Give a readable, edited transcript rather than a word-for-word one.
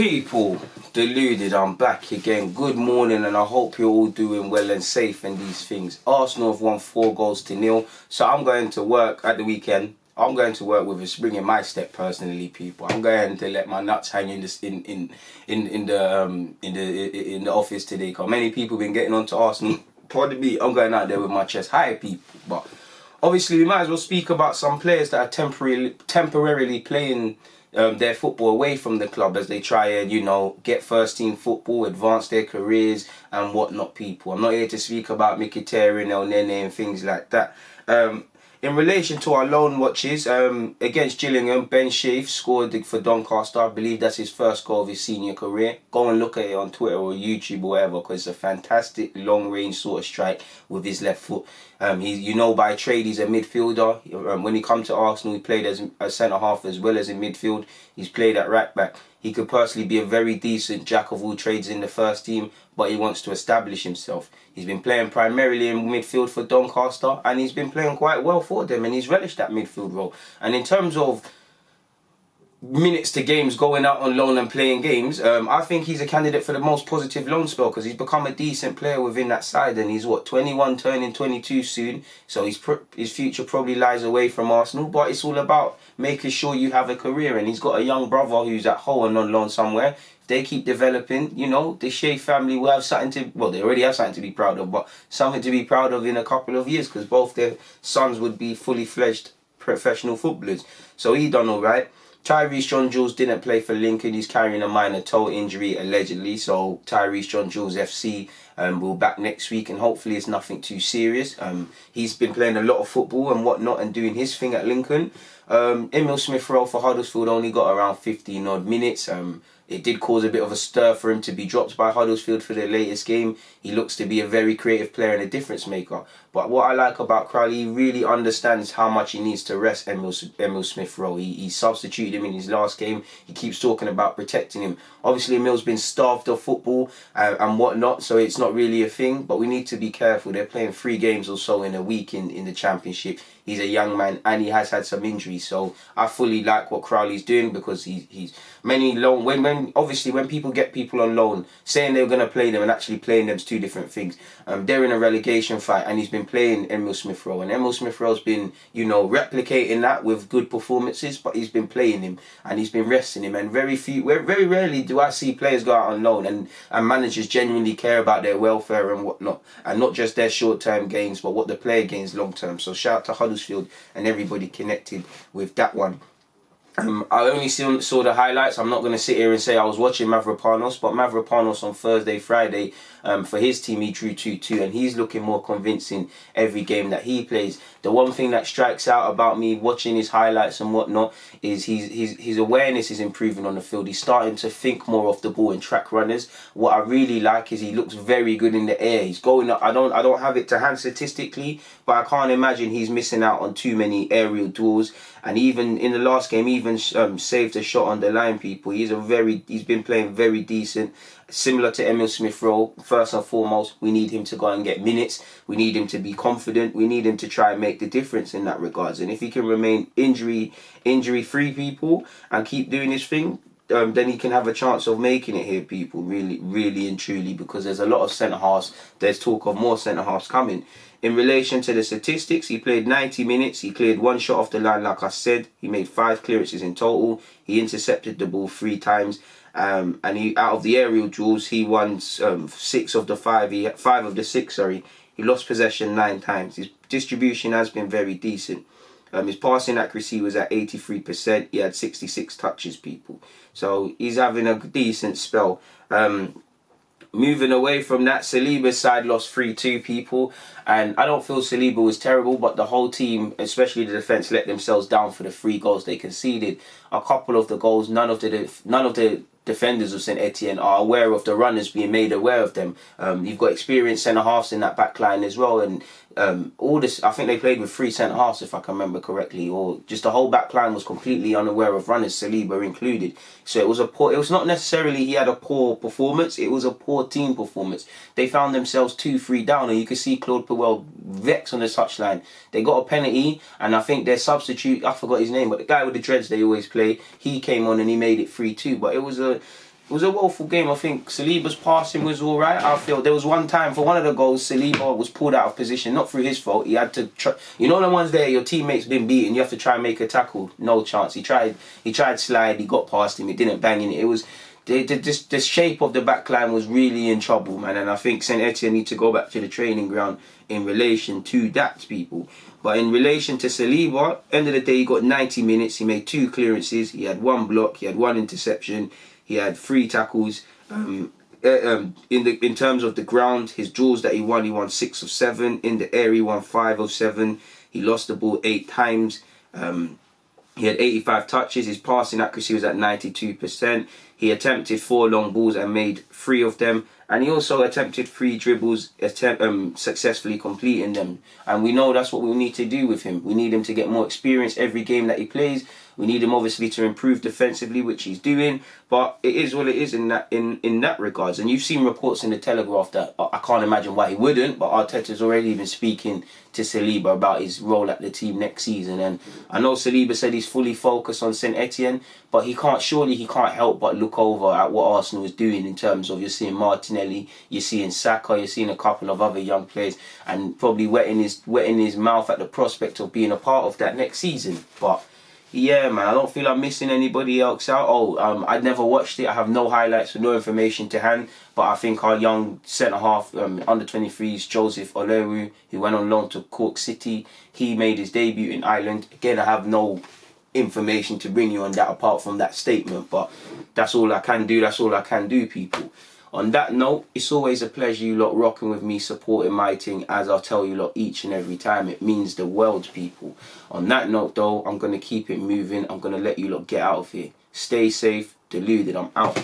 People, Deluded, I'm back again. Good morning, and I hope you're all doing well and safe and these things. Arsenal have won 4-0, so I'm going to work at the weekend. I'm going to work with a spring in my step personally, people. I'm going to let my nuts hang in the office today, because many people have been getting onto Arsenal. Pardon me, I'm going out there with my chest high, people. But obviously, we might as well speak about some players that are temporarily playing their football away from the club as they try and, you know, get first team football, advance their careers and whatnot, people. I'm not here to speak about Mkhitaryan, El Nene and things like that. In relation to our loan watches, against Gillingham, Ben Sheaf scored for Doncaster. I believe that's his first goal of his senior career. Go and look at it on Twitter or YouTube or whatever, because it's a fantastic long-range sort of strike with his left foot. You know, by trade, he's a midfielder. When he come to Arsenal, he played as a centre-half as well as in midfield. He's played at right-back. He could personally be a very decent jack-of-all-trades in the first team, but he wants to establish himself. He's been playing primarily in midfield for Doncaster, and he's been playing quite well for them, and he's relished that midfield role. And in terms of minutes to games, going out on loan and playing games, I think he's a candidate for the most positive loan spell, because he's become a decent player within that side, and he's 21, turning 22 soon, so his future probably lies away from Arsenal. But it's all about making sure you have a career, and he's got a young brother who's at home and on loan somewhere. If they keep developing, you know, the Shea family will have something to, well, they already have something to be proud of, but something to be proud of in a couple of years, because both their sons would be fully fledged professional footballers. So he done all right. Tyrese John-Jules didn't play for Lincoln. He's carrying a minor toe injury, allegedly. So Tyrese John-Jules FC will back next week, and hopefully it's nothing too serious. He's been playing a lot of football and whatnot and doing his thing at Lincoln. Emil Smith-Rowe for Huddersfield only got around 15 odd minutes. It did cause a bit of a stir for him to be dropped by Huddersfield for their latest game. He looks to be a very creative player and a difference maker. But what I like about Crowley, he really understands how much he needs to rest Emil Smith-Rowe. He substituted him in his last game. He keeps talking about protecting him. Obviously, Emil's been starved of football and whatnot, so it's not really a thing. But we need to be careful. They're playing 3 games or so in a week in the Championship. He's a young man and he has had some injuries. So I fully like what Crowley's doing, because he's many loan. Obviously, when people get people on loan, saying they're going to play them and actually playing them is 2 different things. They're in a relegation fight, and he's been playing Emil Smith-Rowe, and Emil Smith-Rowe's been, you know, replicating that with good performances, but he's been playing him and he's been resting him. And very rarely do I see players go out on loan and managers genuinely care about their welfare and whatnot, and not just their short-term gains, but what the player gains long-term. So shout out to Huddersfield and everybody connected with that one. I only saw the highlights. I'm not going to sit here and say I was watching Mavropanos, but Mavropanos on Friday, for his team, he drew 2-2, and he's looking more convincing every game that he plays. The one thing that strikes out about me watching his highlights and whatnot is his awareness is improving on the field. He's starting to think more off the ball in track runners. What I really like is he looks very good in the air. He's going up. I don't have it to hand statistically, but I can't imagine he's missing out on too many aerial duels. And even in the last game, even saved a shot on the line, people. He's been playing very decent. Similar to Emil Smith-Rowe, first and foremost, we need him to go and get minutes. We need him to be confident. We need him to try and make the difference in that regards. And if he can remain injury-free, people, and keep doing his thing, then he can have a chance of making it here, people, really and truly, because there's a lot of centre-halves. There's talk of more centre-halves coming. In relation to the statistics, he played 90 minutes. He cleared 1 shot off the line, like I said. He made 5 clearances in total. He intercepted the ball 3 times. And out of the aerial duels, he won 5 of the 6. He lost possession 9 times. His distribution has been very decent. His passing accuracy was at 83%. He had 66 touches, people. So he's having a decent spell. Moving away from that, Saliba's side lost 3-2, people, and I don't feel Saliba was terrible, but the whole team, especially the defence, let themselves down for the 3 goals they conceded. A couple of the goals, none of the defenders of St Etienne are aware of the runners being made aware of them. You've got experienced centre halves in that back line as well, and all this, I think they played with 3 centre halves, if I can remember correctly, or just the whole back line was completely unaware of runners, Saliba included. So it was not necessarily he had a poor performance, it was a poor team performance. They found themselves 2-3 down, and you could see Claude Puel vex on the touchline. They got a penalty, and I think their substitute, I forgot his name, but the guy with the dreads they always play, he came on and he made it 3-2. But it was It was a woeful game. I think Saliba's passing was all right. I feel there was one time for one of the goals, Saliba was pulled out of position, not through his fault. He had to try. You know the ones there, your teammate's been beaten, you have to try and make a tackle. No chance. He tried slide, he got past him, he didn't bang in it. It was the shape of the back line was really in trouble, man. And I think St Etienne need to go back to the training ground in relation to that, people. But in relation to Saliba, end of the day, he got 90 minutes. He made 2 clearances. He had 1 block. He had 1 interception. He had 3 tackles. In terms of the ground, his duels that he won 6 of 7. In the air, he won 5 of 7. He lost the ball 8 times. He had 85 touches. His passing accuracy was at 92%. He attempted 4 long balls and made 3 of them. And he also attempted 3 dribbles, successfully completing them. And we know that's what we need to do with him. We need him to get more experience every game that he plays. We need him obviously to improve defensively, which he's doing. But it is what it is in that regards. And you've seen reports in the Telegraph that I can't imagine why he wouldn't. But Arteta's already been speaking to Saliba about his role at the team next season. And I know Saliba said he's fully focused on St Etienne, but he can't help but look over at what Arsenal is doing in terms of, you're seeing Martinelli, you're seeing Saka, you're seeing a couple of other young players, and probably wetting his mouth at the prospect of being a part of that next season. But yeah, man, I don't feel I'm missing anybody else out. I never watched it. I have no highlights or no information to hand. But I think our young centre-half, under 23s, Joseph Olewu, who went on loan to Cork City, he made his debut in Ireland. Again, I have no information to bring you on that apart from that statement. But that's all I can do. That's all I can do, people. On that note, it's always a pleasure you lot rocking with me, supporting my thing, as I'll tell you lot each and every time. It means the world, people. On that note, though, I'm going to keep it moving. I'm going to let you lot get out of here. Stay safe. Deluded. I'm out.